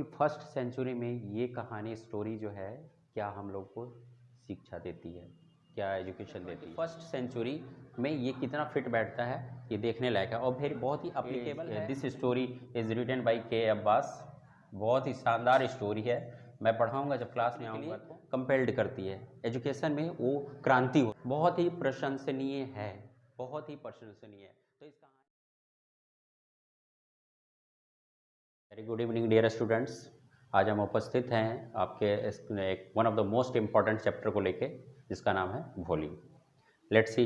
First century में ये कहानी स्टोरी जो है क्या हम लोग को शिक्षा देती है, क्या एजुकेशन देती है। फर्स्ट सेंचुरी में ये कितना फिट बैठता है ये देखने लायक है और फिर बहुत ही अप्लीकेबल है। This story is written by K Abbas. बहुत ही शानदार स्टोरी है। मैं पढ़ाऊँगा जब क्लास में आऊँगा तो कंपेल्ड करती है एजुकेशन में, वो क्रांति हो। बहुत ही प्रशंसनीय है, बहुत ही प्रशंसनीय है। तो इसका very good evening dear students. आज हम उपस्थित हैं आपके एक one of the most important chapter को लेके, जिसका नाम है भोली। लेट्स सी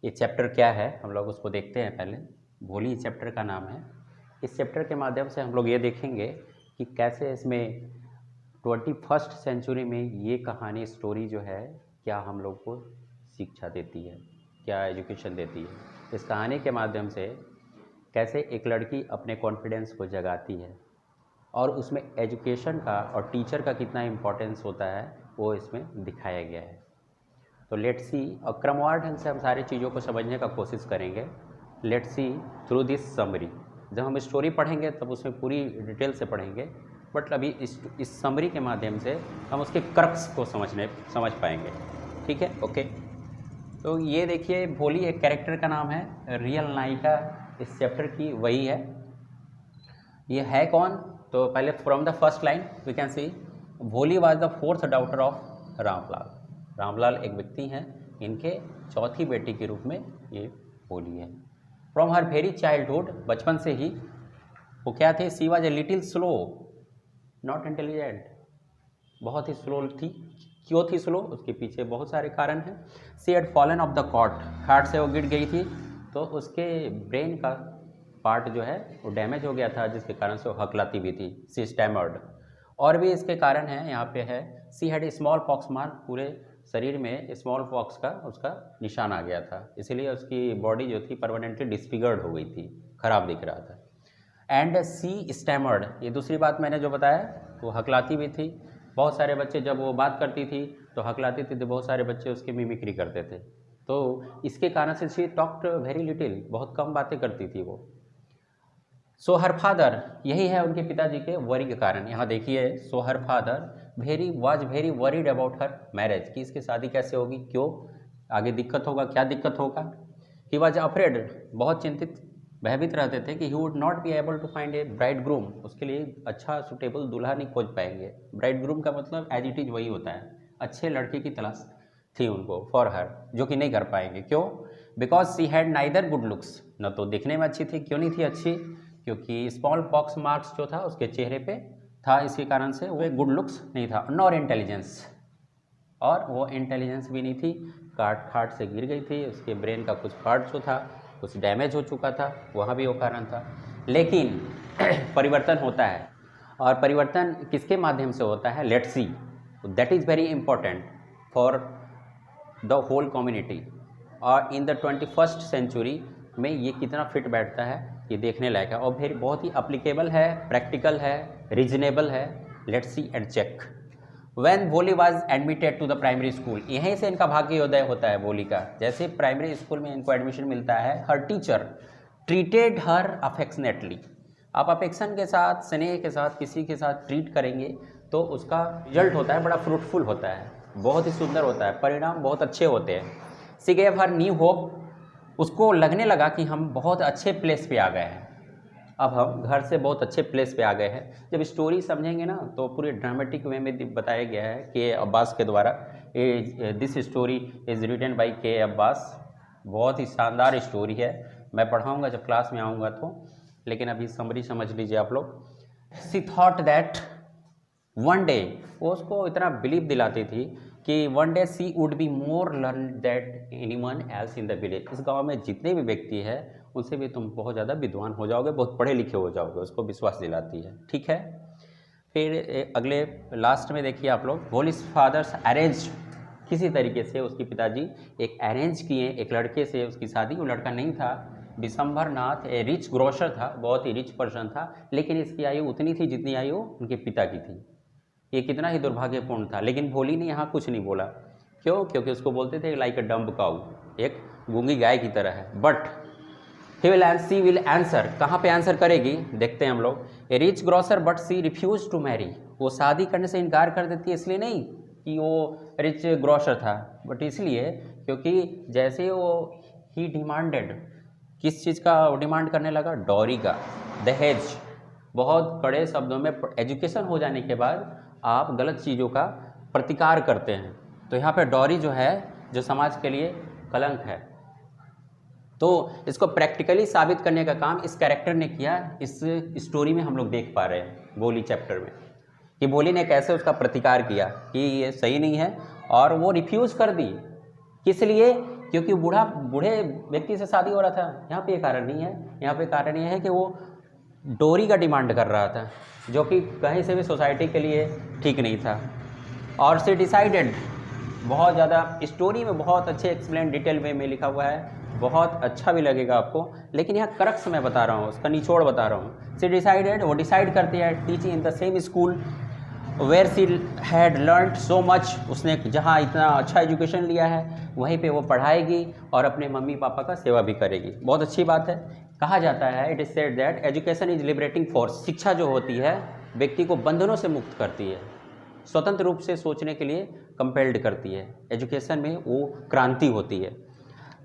ये चैप्टर क्या है, हम लोग उसको देखते हैं। पहले भोली चैप्टर का नाम है। इस चैप्टर के माध्यम से हम लोग ये देखेंगे कि कैसे इसमें 21st सेंचुरी में ये कहानी स्टोरी जो है क्या हम लोग को शिक्षा देती है, क्या एजुकेशन देती है। इस कहानी के माध्यम से कैसे एक लड़की अपने कॉन्फिडेंस को जगाती है और उसमें एजुकेशन का और टीचर का कितना इम्पोर्टेंस होता है वो इसमें दिखाया गया है। तो लेट्स सी, और क्रमवार ढंग से हम सारी चीज़ों को समझने का कोशिश करेंगे। Let's see through this summary. जब हम स्टोरी पढ़ेंगे तब उसमें पूरी डिटेल से पढ़ेंगे, बट अभी इस समरी के माध्यम से हम उसके क्रक्स को समझ पाएंगे। ठीक है, ओके। तो ये देखिए, भोली एक कैरेक्टर का नाम है। रियल नायिका इस चैप्टर की वही है। ये है कौन? तो पहले from the first line we can see Bholi was the fourth daughter of Ramlal. Ramlal एक व्यक्ति हैं, इनके चौथी बेटी के रूप में ये भोली है। फ्रॉम हर वेरी चाइल्डहुड, बचपन से ही वो क्या थे? She was a little slow not intelligent. बहुत ही स्लो थी। क्यों थी स्लो? उसके पीछे बहुत सारे कारण हैं। She had fallen off the cot, खाट से वो गिर गई थी तो उसके ब्रेन का पार्ट जो है वो डैमेज हो गया था, जिसके कारण से वो हकलाती भी थी। सी स्टैमर्ड। और भी इसके कारण हैं, यहाँ पे है she had small pox mark, पूरे शरीर में स्मॉल पॉक्स का उसका निशान आ गया था, इसीलिए उसकी बॉडी जो थी परमानेंटली डिसफिगर्ड हो गई थी, खराब दिख रहा था। एंड सी स्टैमर्ड, ये दूसरी बात मैंने जो बताया, वो हकलाती भी थी। बहुत सारे बच्चे जब वो बात करती थी तो हकलाती थी, तो बहुत सारे बच्चे उसकी मिमिक्री करते थे। तो इसके कारण से सी टॉक्ड वेरी लिटिल, बहुत कम बातें करती थी वो। सो हर फादर, यही है उनके पिताजी के वरी के कारण। यहाँ देखिए, so her father was very worried about her marriage, कि इसकी शादी कैसे होगी, क्यों आगे दिक्कत होगा, क्या दिक्कत होगा। ही वॉज अफ्रेड, बहुत चिंतित भयभीत रहते थे कि he would not be able to find a bride groom, उसके लिए अच्छा सुटेबल दूल्हा नहीं खोज पाएंगे। ब्राइड ग्रूम का मतलब एज इट इज वही होता है, अच्छे लड़के की तलाश थी उनको फॉर हर, जो कि नहीं कर पाएंगे। क्यों? Because she had neither good looks, न तो दिखने में अच्छी थी। क्यों नहीं थी अच्छी? क्योंकि स्मॉल पॉक्स मार्क्स जो था उसके चेहरे पे था, इसके कारण से वो गुड लुक्स नहीं था। नॉर इंटेलिजेंस, और वो इंटेलिजेंस भी नहीं थी। काट खाट से गिर गई थी, उसके ब्रेन का कुछ पार्ट जो था कुछ डैमेज हो चुका था, वहाँ भी वो कारण था। लेकिन परिवर्तन होता है, और परिवर्तन किसके माध्यम से होता है? Let's see, that is very important for the whole community. और इन द 21st सेंचुरी में ये कितना फिट बैठता है ये देखने लायक है, और फिर बहुत ही अप्लीकेबल है, प्रैक्टिकल है, रीजनेबल है। Let's see and check. When Bholi was admitted to the primary school, यहीं से इनका भाग्योदय होता है भोली का। जैसे प्राइमरी स्कूल में इनको एडमिशन मिलता है, हर टीचर ट्रीटेड हर अफेक्शनेटली। आप अफेक्शन के साथ, स्नेह के साथ किसी के साथ ट्रीट करेंगे तो उसका रिजल्ट होता है बड़ा फ्रूटफुल होता है, बहुत ही सुंदर होता है, परिणाम बहुत अच्छे होते हैं। सी गेव हर न्यू होप, उसको लगने लगा कि हम बहुत अच्छे प्लेस पे आ गए हैं, अब हम घर से बहुत अच्छे प्लेस पे आ गए हैं। जब स्टोरी समझेंगे ना तो पूरे ड्रामेटिक वे में बताया गया है के अब्बास के द्वारा। This story is written by K Abbas. बहुत ही शानदार स्टोरी है। मैं पढ़ाऊँगा जब क्लास में आऊँगा तो, लेकिन अभी समरी समझ लीजिए आप लोग। She thought that one day, वो उसको इतना बिलीव दिलाती थी कि one day she would be more learn that anyone else in the village. इस गांव में जितने भी व्यक्ति हैं उनसे भी तुम बहुत ज़्यादा विद्वान हो जाओगे, बहुत पढ़े लिखे हो जाओगे, उसको विश्वास दिलाती है। ठीक है, फिर अगले लास्ट में देखिए आप लोग, भोली's फादर्स अरेंज, किसी तरीके से उसके पिताजी एक अरेंज किए एक लड़के से उसकी शादी। वो लड़का नहीं था, विशंभर नाथ, ए रिच ग्रोसर था, बहुत ही रिच पर्सन था, लेकिन इसकी आयु उतनी थी जितनी आयु उनके पिता की थी। ये कितना ही दुर्भाग्यपूर्ण था। लेकिन भोली ने यहाँ कुछ नहीं बोला। क्यों? क्योंकि उसको बोलते थे लाइक अ डम्ब काऊ, एक गूंगी गाय की तरह है। बट सी विल आंसर, कहाँ पे आंसर करेगी देखते हैं हम लोग। A rich grocer but she refuse to marry, वो शादी करने से इनकार कर देती है, इसलिए नहीं कि वो रिच ग्रोसर था, बट इसलिए क्योंकि जैसे वो ही डिमांडेड, किस चीज़ का वो डिमांड करने लगा, डॉरी का, दहेज। बहुत कड़े शब्दों में एजुकेशन हो जाने के बाद आप गलत चीज़ों का प्रतिकार करते हैं, तो यहाँ पे डॉरी जो है जो समाज के लिए कलंक है। तो इसको प्रैक्टिकली साबित करने का काम इस कैरेक्टर ने किया। इस स्टोरी में हम लोग देख पा रहे हैं भोली चैप्टर में कि भोली ने कैसे उसका प्रतिकार किया कि ये सही नहीं है, और वो रिफ्यूज़ कर दी। किस लिए? क्योंकि बूढ़े व्यक्ति से शादी हो रहा था। यहाँ पे ये कारण नहीं है, यहाँ पे कारण ये है कि वो डोरी का डिमांड कर रहा था, जो कि कहीं से भी सोसाइटी के लिए ठीक नहीं था। और सी डिसाइडेड, बहुत ज़्यादा स्टोरी में बहुत अच्छे एक्सप्लेन डिटेल वे में लिखा हुआ है, बहुत अच्छा भी लगेगा आपको, लेकिन यहाँ क्रक्स मैं बता रहा हूँ, उसका निचोड़ बता रहा हूँ। सी डिसाइडेड, वो डिसाइड करती है teaching in the same school where she had learned so much, उसने जहाँ इतना अच्छा एजुकेशन लिया है वहीं पे वो पढ़ाएगी और अपने मम्मी पापा का सेवा भी करेगी। बहुत अच्छी बात है। कहा जाता है, it is said that education is liberating force, शिक्षा जो होती है व्यक्ति को बंधनों से मुक्त करती है, स्वतंत्र रूप से सोचने के लिए कंपेल्ड करती है। एजुकेशन में वो क्रांति होती है।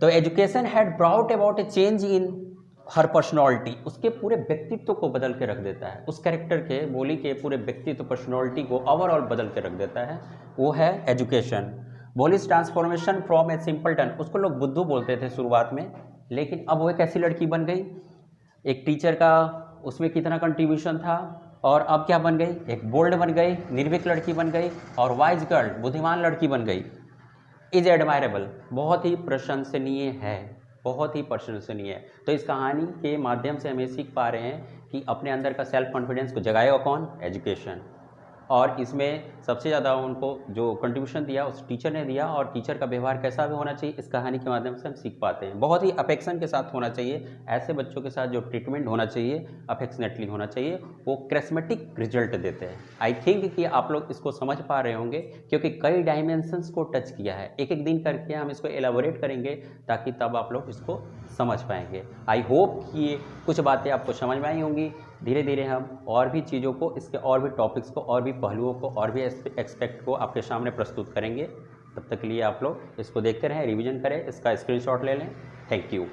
तो education had brought about A change in her personality, उसके पूरे व्यक्तित्व को बदल के रख देता है, उस कैरेक्टर के, बोली के पूरे व्यक्तित्व पर्सनॉलिटी को ओवरऑल बदल के रख देता है, वो है education. Bholi's transformation from a simpleton, उसको लोग बुद्धू बोलते थे शुरुआत में, लेकिन अब वो एक ऐसी लड़की बन गई, एक टीचर का उसमें कितना कंट्रीब्यूशन था, और अब क्या बन गई, एक बोल्ड बन गई, निर्भीक लड़की बन गई, और वाइज गर्ल, बुद्धिमान लड़की बन गई। इज एडमायरेबल, बहुत ही प्रशंसनीय है, बहुत ही प्रशंसनीय है। तो इस कहानी के माध्यम से हमें सीख पा रहे हैं कि अपने अंदर का सेल्फ कॉन्फिडेंस को जगाएगा कौन, एजुकेशन। और इसमें सबसे ज़्यादा उनको जो कंट्रीब्यूशन दिया उस टीचर ने दिया, और टीचर का व्यवहार कैसा भी होना चाहिए इस कहानी के माध्यम से हम सीख पाते हैं। बहुत ही अफेक्शन के साथ होना चाहिए, ऐसे बच्चों के साथ जो ट्रीटमेंट होना चाहिए अफेक्शनेटली होना चाहिए, वो क्रेस्मेटिक रिजल्ट देते हैं। आई थिंक कि आप लोग इसको समझ पा रहे होंगे, क्योंकि कई डायमेंशंस को टच किया है। एक एक दिन करके हम इसको एलाबोरेट करेंगे ताकि तब आप लोग इसको समझ पाएंगे। आई होप कि ये कुछ बातें आपको समझ में आई होंगी। धीरे धीरे हम और भी चीज़ों को, इसके और भी टॉपिक्स को, और भी पहलुओं को, और भी एक्सपेक्ट को आपके सामने प्रस्तुत करेंगे। तब तक के लिए आप लोग इसको देखते रहें, रिवीजन करें, इसका स्क्रीनशॉट ले लें। Thank you.